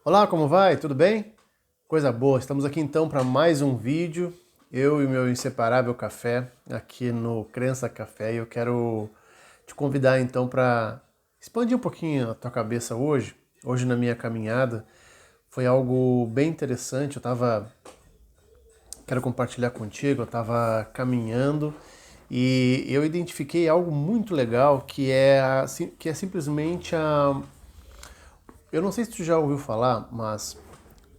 Olá, como vai? Tudo bem? Coisa boa, estamos aqui então para mais um vídeo. Eu e meu inseparável café aqui no Crença Café e eu quero te convidar então para expandir um pouquinho a tua cabeça hoje. Hoje na minha caminhada foi algo bem interessante. Quero compartilhar contigo, eu estava caminhando e eu identifiquei algo muito legal que é simplesmente eu não sei se tu já ouviu falar, mas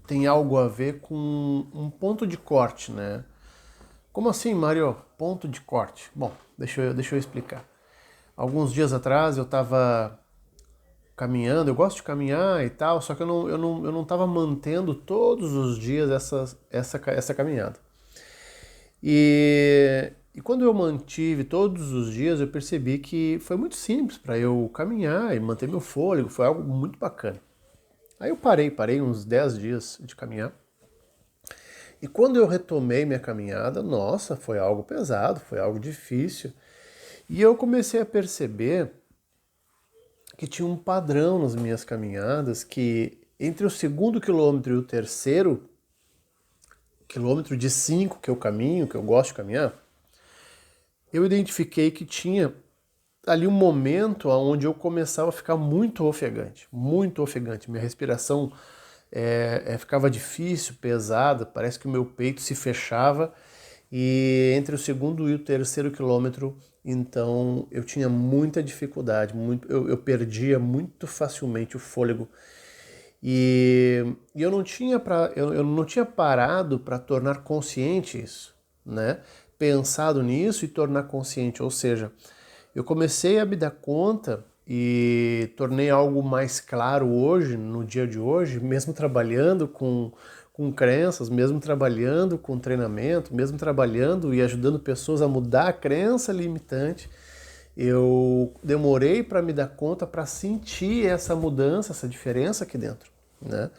tem algo a ver com um ponto de corte, né? Como assim, Mário? Ponto de corte? Bom, deixa eu explicar. Alguns dias atrás eu estava caminhando, eu gosto de caminhar e tal, só que eu não estava mantendo todos os dias essa caminhada. E quando eu mantive todos os dias, eu percebi que foi muito simples para eu caminhar e manter meu fôlego, foi algo muito bacana. Aí eu parei uns 10 dias de caminhar. E quando eu retomei minha caminhada, nossa, foi algo pesado, foi algo difícil. E eu comecei a perceber que tinha um padrão nas minhas caminhadas, que entre o segundo quilômetro e o terceiro quilômetro de 5 que eu caminho, que eu gosto de caminhar, eu identifiquei que tinha ali um momento onde eu começava a ficar muito ofegante, muito ofegante. Minha respiração ficava difícil, pesada, parece que o meu peito se fechava. E entre o segundo e o terceiro quilômetro, então eu tinha muita dificuldade, eu perdia muito facilmente o fôlego. E eu não tinha parado para tornar consciente isso, né? Pensado nisso e tornar consciente, ou seja, eu comecei a me dar conta e tornei algo mais claro hoje, no dia de hoje, mesmo trabalhando com crenças, mesmo trabalhando com treinamento, mesmo trabalhando e ajudando pessoas a mudar a crença limitante. Eu demorei para me dar conta, para sentir essa mudança, essa diferença aqui dentro, né?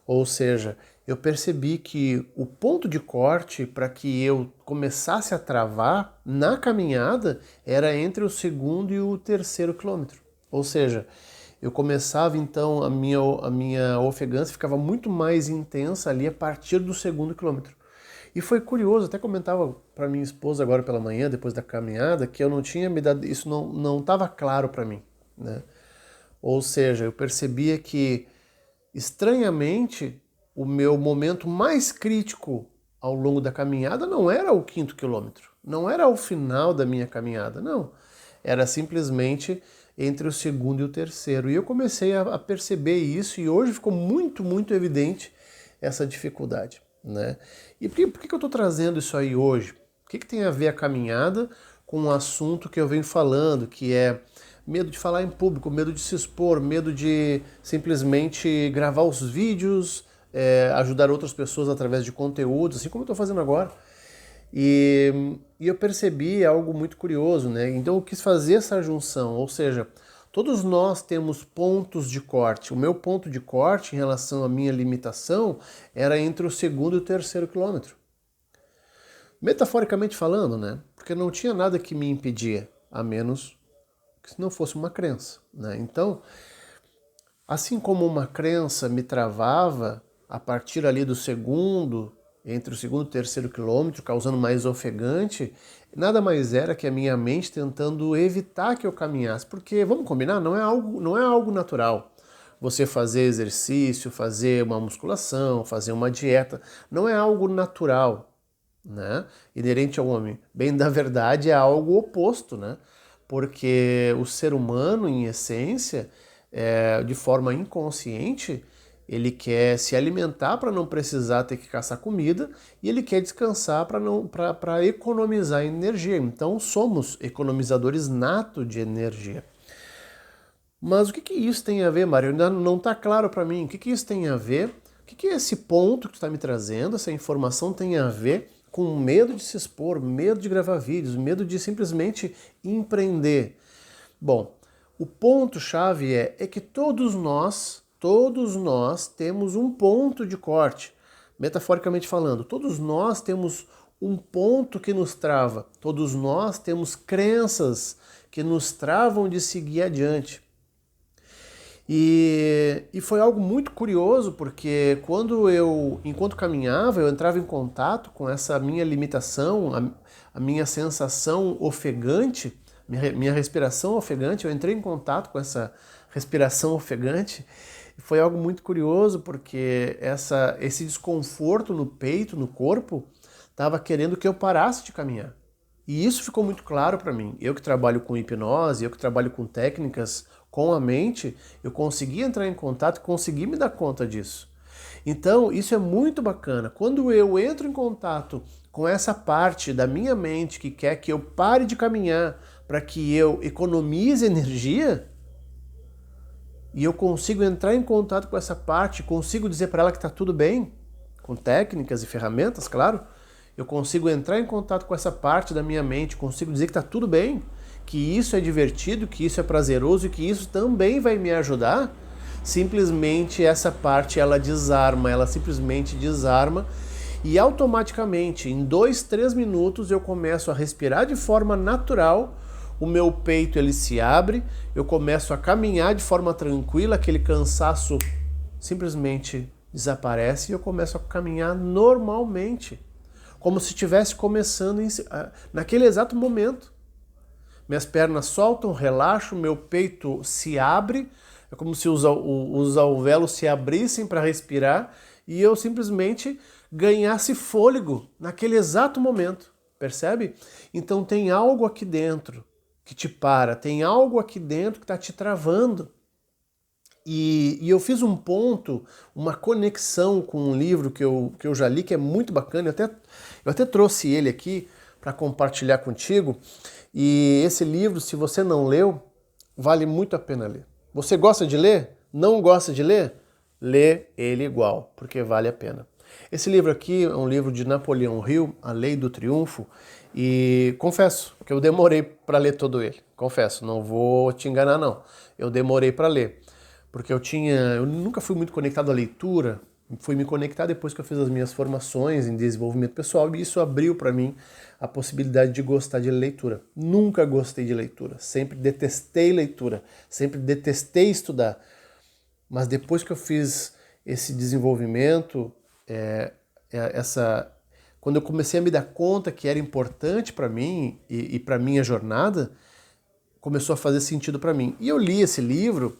Ou seja, eu percebi que o ponto de corte para que eu começasse a travar na caminhada era entre o segundo e o terceiro quilômetro. Ou seja, eu começava então, a minha ofegância ficava muito mais intensa ali a partir do segundo quilômetro. E foi curioso, até comentava para minha esposa agora pela manhã, depois da caminhada, que eu não tinha me dado, isso não estava claro para mim, né? Ou seja, eu percebia que estranhamente o meu momento mais crítico ao longo da caminhada não era o quinto quilômetro, não era o final da minha caminhada, não. Era simplesmente entre o segundo e o terceiro. E eu comecei a perceber isso e hoje ficou muito, muito evidente essa dificuldade, né? E por que eu estou trazendo isso aí hoje? O que tem a ver a caminhada com um assunto que eu venho falando, que é medo de falar em público, medo de se expor, medo de simplesmente gravar os vídeos, ajudar outras pessoas através de conteúdos, assim como eu estou fazendo agora. E eu percebi algo muito curioso, né? Então eu quis fazer essa junção, ou seja, todos nós temos pontos de corte. O meu ponto de corte em relação à minha limitação era entre o segundo e o terceiro quilômetro. Metaforicamente falando, né? Porque não tinha nada que me impedia, a menos que não fosse uma crença, né? Então, assim como uma crença me travava a partir ali do segundo, entre o segundo e o terceiro quilômetro, causando mais ofegante, nada mais era que a minha mente tentando evitar que eu caminhasse, porque vamos combinar, não é algo natural. Você fazer exercício, fazer uma musculação, fazer uma dieta, não é algo natural, né? Inerente ao homem. Bem, na verdade, é algo oposto, né? Porque o ser humano, em essência, de forma inconsciente, ele quer se alimentar para não precisar ter que caçar comida e ele quer descansar para economizar energia. Então somos economizadores nato de energia. Mas o que isso tem a ver, Mário? Ainda não está claro para mim. O que isso tem a ver? O que esse ponto que tu está me trazendo, essa informação tem a ver com medo de se expor, medo de gravar vídeos, medo de simplesmente empreender? Bom, o ponto-chave é que todos nós temos um ponto de corte. Metaforicamente falando, todos nós temos um ponto que nos trava. Todos nós temos crenças que nos travam de seguir adiante. E foi algo muito curioso, porque enquanto caminhava, eu entrava em contato com essa minha limitação, a minha sensação ofegante, minha respiração ofegante, eu entrei em contato com essa respiração ofegante. E foi algo muito curioso, porque esse desconforto no peito, no corpo, estava querendo que eu parasse de caminhar. E isso ficou muito claro para mim. Eu que trabalho com hipnose, eu que trabalho com técnicas com a mente, eu consegui entrar em contato, consegui me dar conta disso. Então, isso é muito bacana. Quando eu entro em contato com essa parte da minha mente que quer que eu pare de caminhar para que eu economize energia, e eu consigo entrar em contato com essa parte, consigo dizer para ela que está tudo bem, com técnicas e ferramentas, claro, eu consigo entrar em contato com essa parte da minha mente, consigo dizer que está tudo bem, que isso é divertido, que isso é prazeroso e que isso também vai me ajudar, simplesmente essa parte ela desarma, ela simplesmente desarma e automaticamente, em 2, 3 minutos, eu começo a respirar de forma natural, o meu peito ele se abre, eu começo a caminhar de forma tranquila, aquele cansaço simplesmente desaparece e eu começo a caminhar normalmente, como se estivesse começando naquele exato momento. Minhas pernas soltam, relaxam, meu peito se abre, é como se os alvéolos se abrissem para respirar e eu simplesmente ganhasse fôlego naquele exato momento, percebe? Então tem algo aqui dentro que te para, tem algo aqui dentro que está te travando. E eu fiz um ponto, uma conexão com um livro que eu já li, que é muito bacana, eu até trouxe ele aqui para compartilhar contigo. E esse livro, se você não leu, vale muito a pena ler. Você gosta de ler? Não gosta de ler? Lê ele igual, porque vale a pena. Esse livro aqui é um livro de Napoleão Hill, A Lei do Triunfo, e confesso que eu demorei para ler todo ele. Confesso, não vou te enganar não. Eu demorei para ler, porque eu nunca fui muito conectado à leitura, fui me conectar depois que eu fiz as minhas formações em desenvolvimento pessoal e isso abriu para mim a possibilidade de gostar de leitura. Nunca gostei de leitura, sempre detestei leitura, sempre detestei estudar. Mas depois que eu fiz esse desenvolvimento, quando eu comecei a me dar conta que era importante para mim e para minha jornada, começou a fazer sentido para mim. E eu li esse livro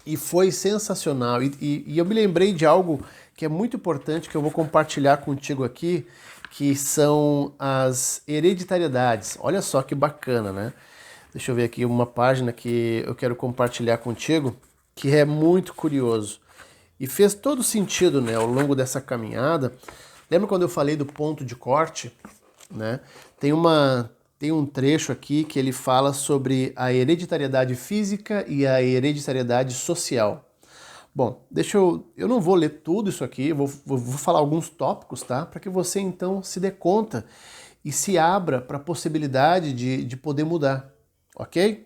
e foi sensacional. E eu me lembrei de algo que é muito importante, que eu vou compartilhar contigo aqui, que são as hereditariedades. Olha só que bacana, né? Deixa eu ver aqui uma página que eu quero compartilhar contigo, que é muito curioso. E fez todo sentido, né, ao longo dessa caminhada. Lembra quando eu falei do ponto de corte? Né? Tem um trecho aqui que ele fala sobre a hereditariedade física e a hereditariedade social. Bom, eu não vou ler tudo isso aqui, vou falar alguns tópicos, tá? Para que você então se dê conta e se abra para a possibilidade de poder mudar, ok?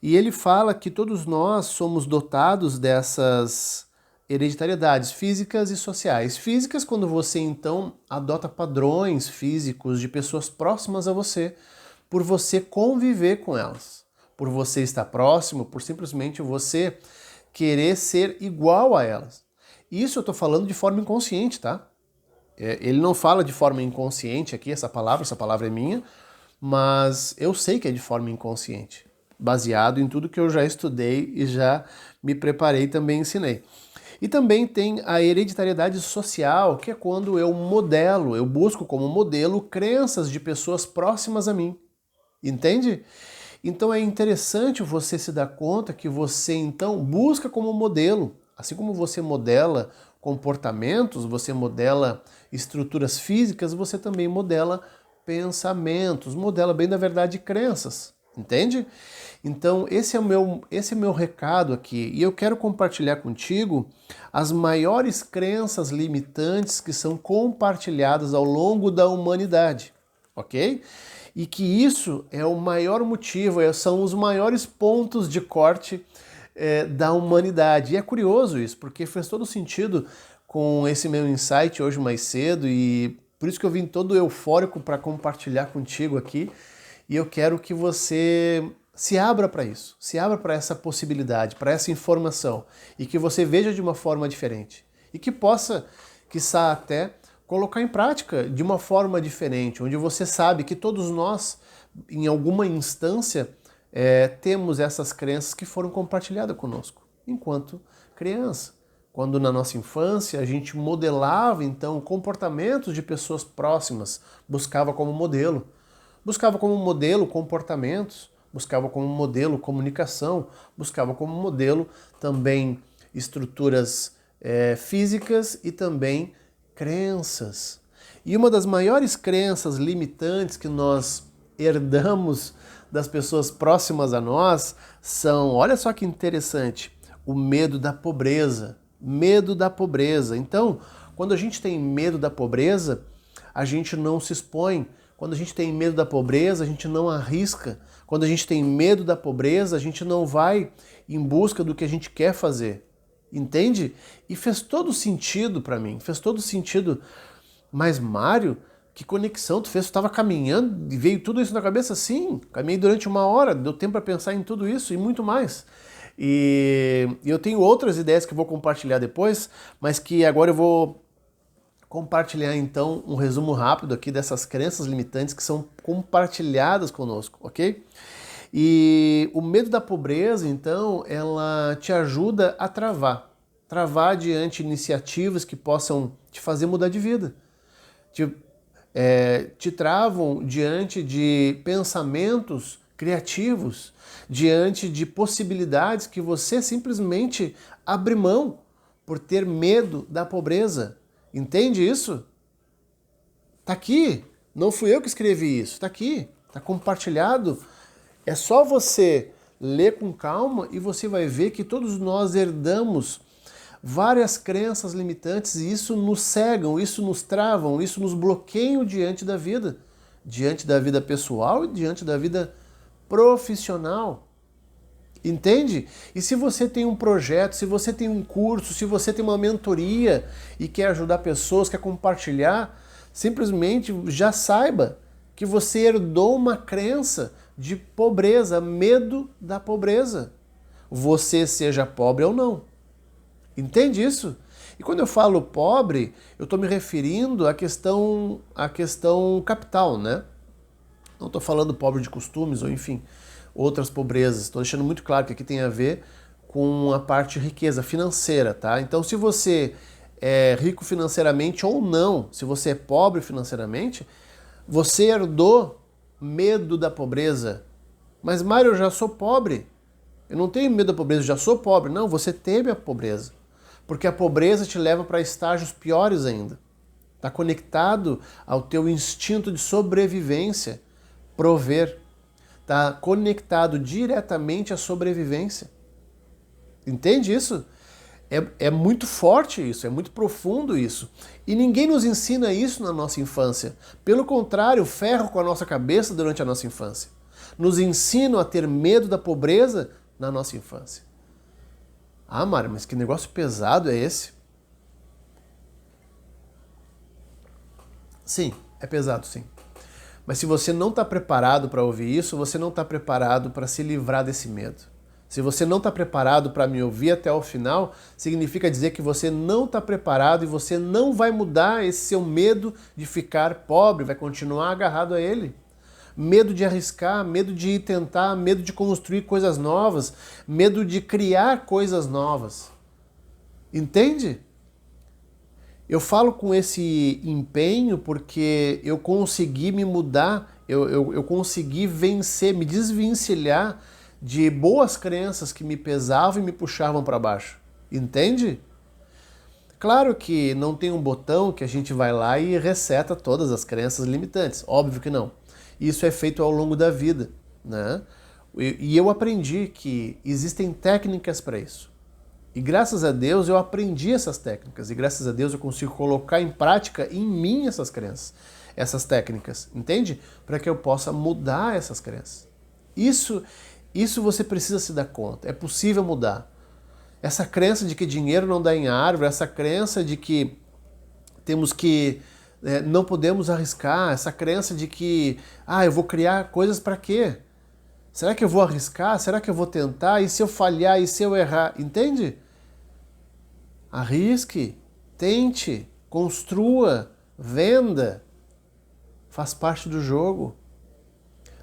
E ele fala que todos nós somos dotados dessas hereditariedades físicas e sociais. Físicas, quando você então adota padrões físicos de pessoas próximas a você, por você conviver com elas, por você estar próximo, por simplesmente você querer ser igual a elas. Isso eu estou falando de forma inconsciente, tá? Ele não fala de forma inconsciente aqui, essa palavra é minha, mas eu sei que é de forma inconsciente, baseado em tudo que eu já estudei e já me preparei e também ensinei. E também tem a hereditariedade social, que é quando eu busco como modelo crenças de pessoas próximas a mim. Entende? Então é interessante você se dar conta que você então busca como modelo, assim como você modela comportamentos, você modela estruturas físicas, você também modela pensamentos, modela bem na verdade crenças, entende? Então esse é o meu recado aqui e eu quero compartilhar contigo as maiores crenças limitantes que são compartilhadas ao longo da humanidade, ok? E que isso é o maior motivo, são os maiores pontos de corte da humanidade. E é curioso isso, porque fez todo sentido com esse meu insight hoje mais cedo e por isso que eu vim todo eufórico para compartilhar contigo aqui. E eu quero que você se abra para isso, se abra para essa possibilidade, para essa informação, e que você veja de uma forma diferente. E que possa, quiçá até, colocar em prática de uma forma diferente, onde você sabe que todos nós, em alguma instância, temos essas crenças que foram compartilhadas conosco, enquanto criança. Quando na nossa infância a gente modelava, então, comportamentos de pessoas próximas, buscava como modelo comportamentos, buscava como modelo comunicação, buscava como modelo também estruturas físicas e também crenças. E uma das maiores crenças limitantes que nós herdamos das pessoas próximas a nós são, olha só que interessante, o medo da pobreza. Medo da pobreza. Então, quando a gente tem medo da pobreza, a gente não se expõe. Quando a gente tem medo da pobreza, a gente não arrisca. Quando a gente tem medo da pobreza, a gente não vai em busca do que a gente quer fazer. Entende? E fez todo sentido para mim, fez todo sentido. Mas, Mário, que conexão tu fez? Tu estava caminhando e veio tudo isso na cabeça? Sim, caminhei durante 1 hora, deu tempo para pensar em tudo isso e muito mais. E eu tenho outras ideias que eu vou compartilhar depois, mas que agora eu vou compartilhar então um resumo rápido aqui dessas crenças limitantes que são compartilhadas conosco, ok? E o medo da pobreza, então, ela te ajuda a travar diante de iniciativas que possam te fazer mudar de vida. Te travam diante de pensamentos criativos, diante de possibilidades que você simplesmente abre mão por ter medo da pobreza. Entende isso? Tá aqui. Não fui eu que escrevi isso. Tá aqui. Tá compartilhado. É só você ler com calma e você vai ver que todos nós herdamos várias crenças limitantes e isso nos cegam, isso nos travam, isso nos bloqueiam diante da vida pessoal e diante da vida profissional. Entende? E se você tem um projeto, se você tem um curso, se você tem uma mentoria e quer ajudar pessoas, quer compartilhar, simplesmente já saiba que você herdou uma crença de pobreza, medo da pobreza. Você seja pobre ou não. Entende isso? E quando eu falo pobre, eu estou me referindo à questão capital, né? Não estou falando pobre de costumes ou, enfim, outras pobrezas. Estou deixando muito claro que aqui tem a ver com a parte de riqueza financeira, tá? Então, se você é rico financeiramente ou não, se você é pobre financeiramente, você herdou medo da pobreza. Mas, Mário, eu já sou pobre. Eu não tenho medo da pobreza, eu já sou pobre. Não, você teme a pobreza. Porque a pobreza te leva para estágios piores ainda. Está conectado ao teu instinto de sobrevivência, prover. Está conectado diretamente à sobrevivência. Entende isso? É muito forte isso, é muito profundo isso. E ninguém nos ensina isso na nossa infância. Pelo contrário, ferro com a nossa cabeça durante a nossa infância. Nos ensinam a ter medo da pobreza na nossa infância. Ah, Mário, mas que negócio pesado é esse? Sim, é pesado, sim. Mas se você não está preparado para ouvir isso, você não está preparado para se livrar desse medo. Se você não está preparado para me ouvir até o final, significa dizer que você não está preparado e você não vai mudar esse seu medo de ficar pobre, vai continuar agarrado a ele. Medo de arriscar, medo de tentar, medo de construir coisas novas, medo de criar coisas novas. Entende? Eu falo com esse empenho porque eu consegui me mudar, eu consegui vencer, me desvencilhar de boas crenças que me pesavam e me puxavam para baixo. Entende? Claro que não tem um botão que a gente vai lá e reseta todas as crenças limitantes. Óbvio que não. Isso é feito ao longo da vida, né? E eu aprendi que existem técnicas para isso. E graças a Deus eu aprendi essas técnicas. E graças a Deus eu consigo colocar em prática em mim essas crenças, essas técnicas, entende? Para que eu possa mudar essas crenças. Isso você precisa se dar conta. É possível mudar. Essa crença de que dinheiro não dá em árvore, essa crença de que temos que não podemos arriscar, essa crença de que eu vou criar coisas para quê? Será que eu vou arriscar? Será que eu vou tentar? E se eu falhar? E se eu errar? Entende? Arrisque, tente, construa, venda. Faz parte do jogo.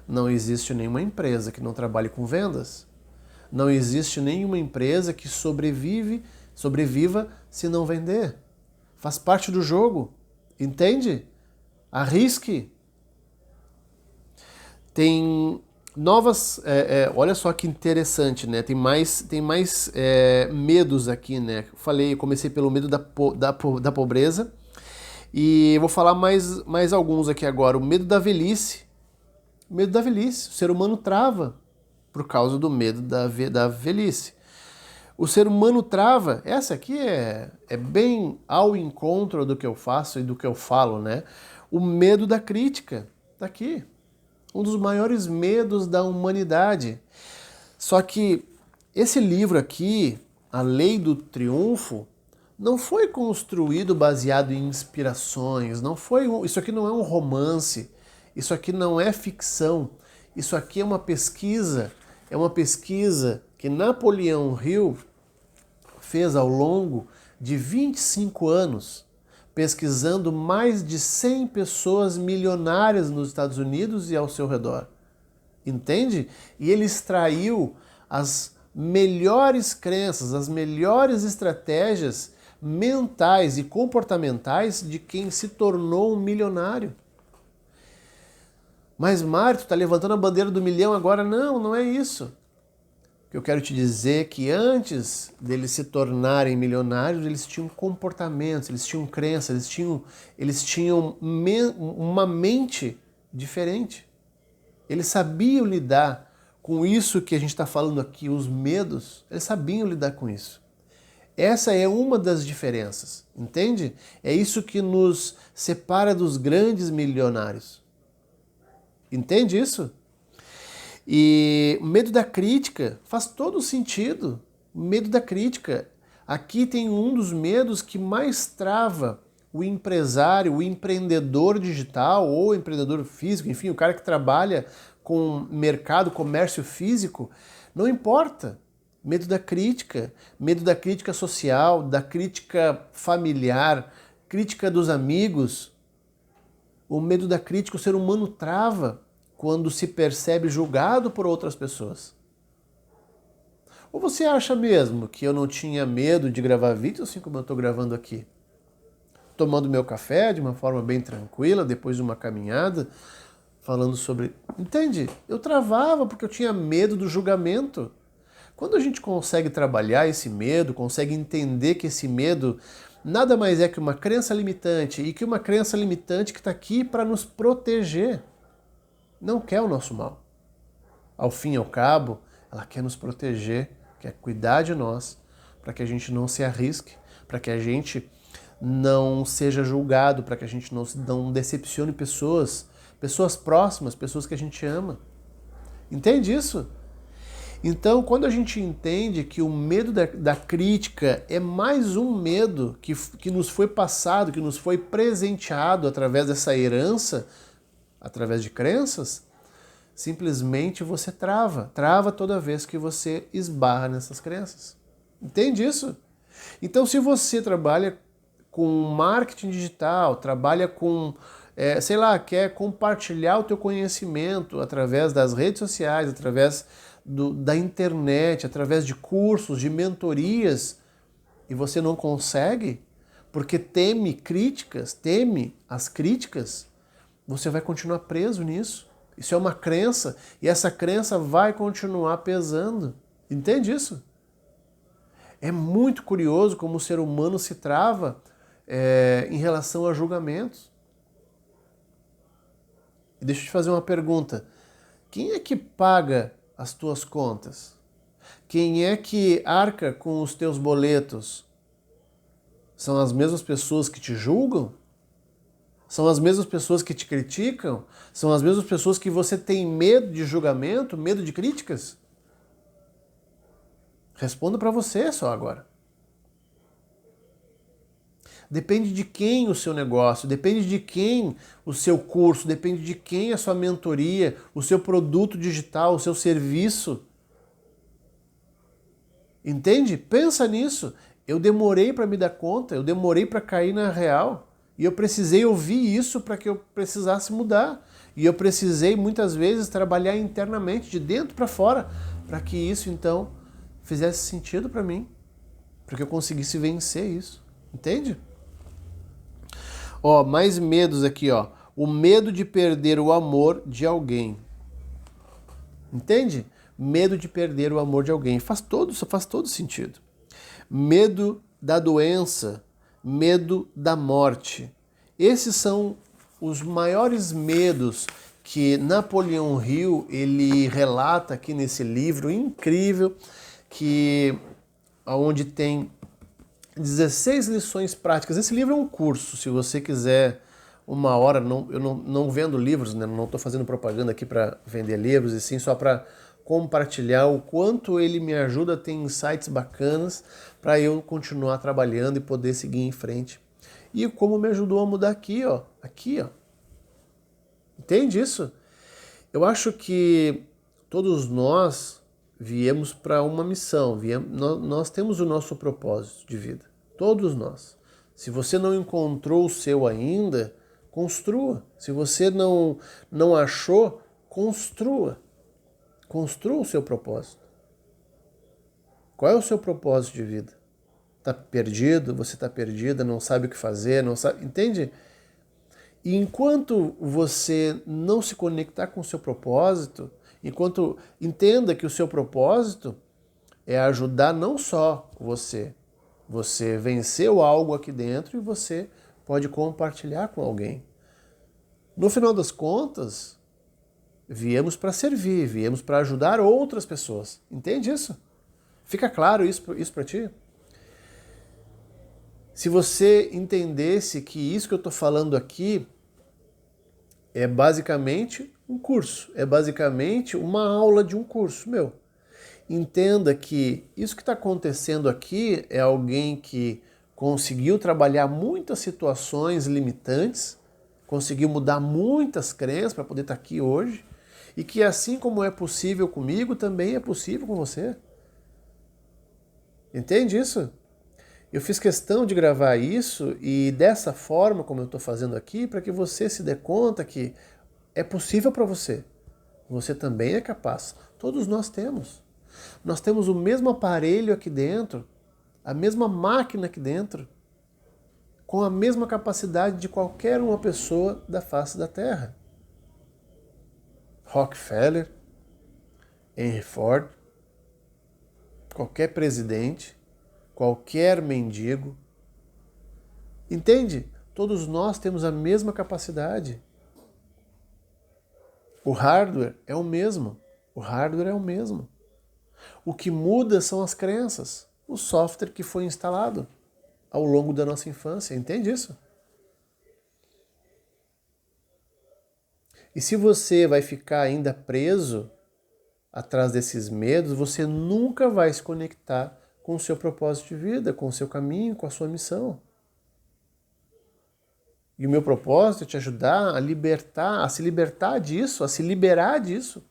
Não existe nenhuma empresa que não trabalhe com vendas. Não existe nenhuma empresa que sobreviva se não vender. Faz parte do jogo. Entende? Arrisque. Tem novas... olha só que interessante, né? Tem mais medos aqui, né? Eu comecei pelo medo da pobreza. E vou falar mais alguns aqui agora. O medo da velhice. O medo da velhice. O ser humano trava por causa do medo da velhice. O ser humano trava. Essa aqui é bem ao encontro do que eu faço e do que eu falo, né? O medo da crítica. Tá aqui. Um dos maiores medos da humanidade. Só que esse livro aqui, A Lei do Triunfo, não foi construído baseado em inspirações, isso aqui não é um romance, isso aqui não é ficção, isso aqui é uma pesquisa que Napoleão Hill fez ao longo de 25 anos, pesquisando mais de 100 pessoas milionárias nos Estados Unidos e ao seu redor. Entende? E ele extraiu as melhores crenças, as melhores estratégias mentais e comportamentais de quem se tornou um milionário. Mas Mário, tu tá levantando a bandeira do milhão agora? Não, não é isso. O que eu quero te dizer é que antes deles se tornarem milionários, eles tinham comportamentos, eles tinham crenças, eles tinham uma mente diferente. Eles sabiam lidar com isso que a gente está falando aqui, os medos, eles sabiam lidar com isso. Essa é uma das diferenças, entende? É isso que nos separa dos grandes milionários. Entende isso? E o medo da crítica faz todo sentido. O medo da crítica. Aqui tem um dos medos que mais trava o empresário, o empreendedor digital ou empreendedor físico, enfim, o cara que trabalha com mercado, comércio físico, não importa. Medo da crítica social, da crítica familiar, crítica dos amigos. O medo da crítica, o ser humano trava quando se percebe julgado por outras pessoas. Ou você acha mesmo que eu não tinha medo de gravar vídeo assim como eu estou gravando aqui? Tomando meu café de uma forma bem tranquila, depois de uma caminhada, falando sobre... Entende? Eu travava porque eu tinha medo do julgamento. Quando a gente consegue trabalhar esse medo, consegue entender que esse medo nada mais é que uma crença limitante e que uma crença limitante que está aqui para nos proteger. Não quer o nosso mal. Ao fim e ao cabo, ela quer nos proteger, quer cuidar de nós, para que a gente não se arrisque, para que a gente não seja julgado, para que a gente não decepcione pessoas próximas, pessoas que a gente ama. Entende isso? Então, quando a gente entende que o medo da crítica é mais um medo que nos foi passado, que nos foi presenteado através dessa herança, através de crenças, simplesmente você trava toda vez que você esbarra nessas crenças. Entende isso? Então, se você trabalha com marketing digital, trabalha com, quer compartilhar o teu conhecimento através das redes sociais, através da internet, através de cursos, de mentorias, e você não consegue, porque teme as críticas, você vai continuar preso nisso. Isso é uma crença, e essa crença vai continuar pesando. Entende isso? É muito curioso como o ser humano se trava em relação a julgamentos. E deixa eu te fazer uma pergunta. Quem é que paga as tuas contas? Quem é que arca com os teus boletos? São as mesmas pessoas que te julgam? São as mesmas pessoas que te criticam? São as mesmas pessoas que você tem medo de julgamento, medo de críticas? Responda para você só agora. Depende de quem o seu negócio, depende de quem o seu curso, depende de quem a sua mentoria, o seu produto digital, o seu serviço. Entende? Pensa nisso. Eu demorei para me dar conta, eu demorei para cair na real. E eu precisei ouvir isso para que eu precisasse mudar. E eu precisei muitas vezes trabalhar internamente, de dentro para fora, para que isso então fizesse sentido para mim, para que eu conseguisse vencer isso. Entende? Ó, mais medos aqui, ó. O medo de perder o amor de alguém. Entende? Medo de perder o amor de alguém. Faz todo sentido. Medo da doença, medo da morte. Esses são os maiores medos que Napoleão Hill ele relata aqui nesse livro incrível, que onde tem 16 lições práticas. Esse livro é um curso, se você quiser uma hora, eu não vendo livros, né? Não estou fazendo propaganda aqui para vender livros, e sim só para compartilhar o quanto ele me ajuda a ter insights bacanas para eu continuar trabalhando e poder seguir em frente. E como me ajudou a mudar aqui, ó. Aqui, ó. Entende isso? Eu acho que todos nós viemos para uma missão, nós temos o nosso propósito de vida. Todos nós. Se você não encontrou o seu ainda, construa. Se você não achou, construa. Construa o seu propósito. Qual é o seu propósito de vida? Está perdido? Você está perdida? Não sabe o que fazer? Não sabe? Entende? E enquanto você não se conectar com o seu propósito, enquanto entenda que o seu propósito é ajudar não só você venceu algo aqui dentro e você pode compartilhar com alguém. No final das contas, viemos para servir, viemos para ajudar outras pessoas. Entende isso? Fica claro isso para ti? Se você entendesse que isso que eu estou falando aqui é basicamente um curso, é basicamente uma aula de um curso meu. Entenda que isso que está acontecendo aqui é alguém que conseguiu trabalhar muitas situações limitantes, conseguiu mudar muitas crenças para poder estar aqui hoje, e que assim como é possível comigo, também é possível com você. Entende isso? Eu fiz questão de gravar isso e dessa forma, como eu estou fazendo aqui, para que você se dê conta que é possível para você. Você também é capaz. Todos nós temos. Nós temos o mesmo aparelho aqui dentro, a mesma máquina aqui dentro, com a mesma capacidade de qualquer uma pessoa da face da Terra. Rockefeller, Henry Ford, qualquer presidente, qualquer mendigo. Entende? Todos nós temos a mesma capacidade. O hardware é o mesmo. O hardware é o mesmo. O que muda são as crenças, o software que foi instalado ao longo da nossa infância. Entende isso? E se você vai ficar ainda preso atrás desses medos, você nunca vai se conectar com o seu propósito de vida, com o seu caminho, com a sua missão. E o meu propósito é te ajudar a se libertar disso, a se liberar disso.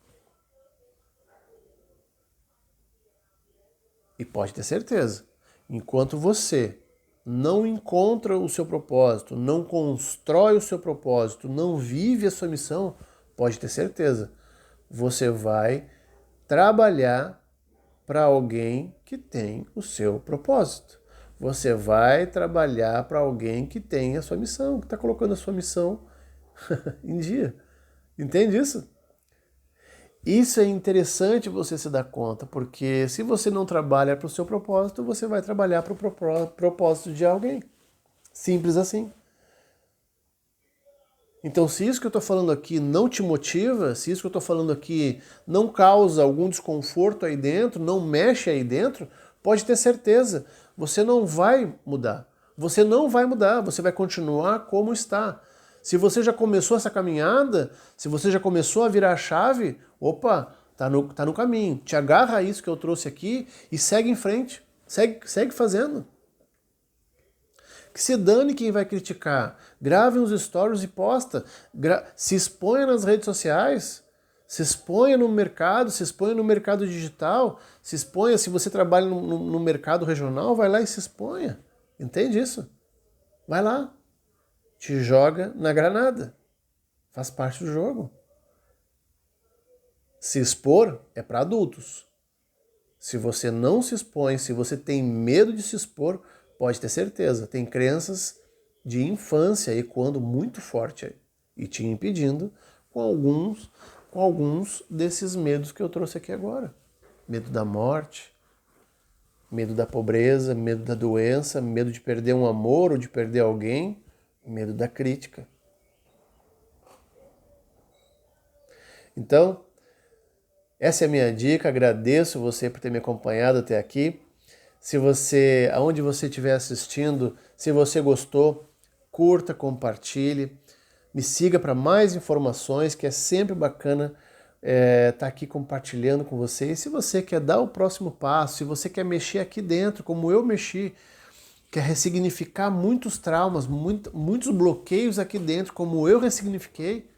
E pode ter certeza, enquanto você não encontra o seu propósito, não constrói o seu propósito, não vive a sua missão, pode ter certeza, você vai trabalhar para alguém que tem o seu propósito. Você vai trabalhar para alguém que tem a sua missão, que está colocando a sua missão em dia. Entende isso? Isso é interessante você se dar conta, porque se você não trabalha para o seu propósito, você vai trabalhar para o propósito de alguém. Simples assim. Então, se isso que eu estou falando aqui não te motiva, se isso que eu estou falando aqui não causa algum desconforto aí dentro, não mexe aí dentro, pode ter certeza, você não vai mudar. Você não vai mudar, você vai continuar como está. Se você já começou essa caminhada, se você já começou a virar a chave, opa, tá no caminho. Te agarra a isso que eu trouxe aqui e segue em frente. Segue fazendo. Que se dane quem vai criticar. Grave uns stories e posta. Se exponha nas redes sociais. Se exponha no mercado, se exponha no mercado digital, se exponha, se você trabalha no mercado regional, vai lá e se exponha. Entende isso? Vai lá. Te joga na granada. Faz parte do jogo. Se expor é para adultos. Se você não se expõe, se você tem medo de se expor, pode ter certeza, tem crenças de infância ecoando muito forte aí, e te impedindo com alguns desses medos que eu trouxe aqui agora. Medo da morte, medo da pobreza, medo da doença, medo de perder um amor ou de perder alguém, medo da crítica. Então, essa é a minha dica, agradeço você por ter me acompanhado até aqui. Se você, aonde você estiver assistindo, se você gostou, curta, compartilhe, me siga para mais informações, que é sempre bacana estar aqui compartilhando com você. E se você quer dar o próximo passo, se você quer mexer aqui dentro, como eu mexi, quer ressignificar muitos traumas, muitos bloqueios aqui dentro, como eu ressignifiquei,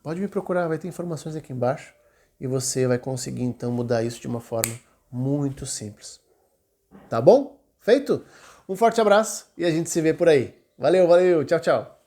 pode me procurar, vai ter informações aqui embaixo e você vai conseguir então mudar isso de uma forma muito simples. Tá bom? Feito? Um forte abraço e a gente se vê por aí. Valeu, valeu, tchau, tchau.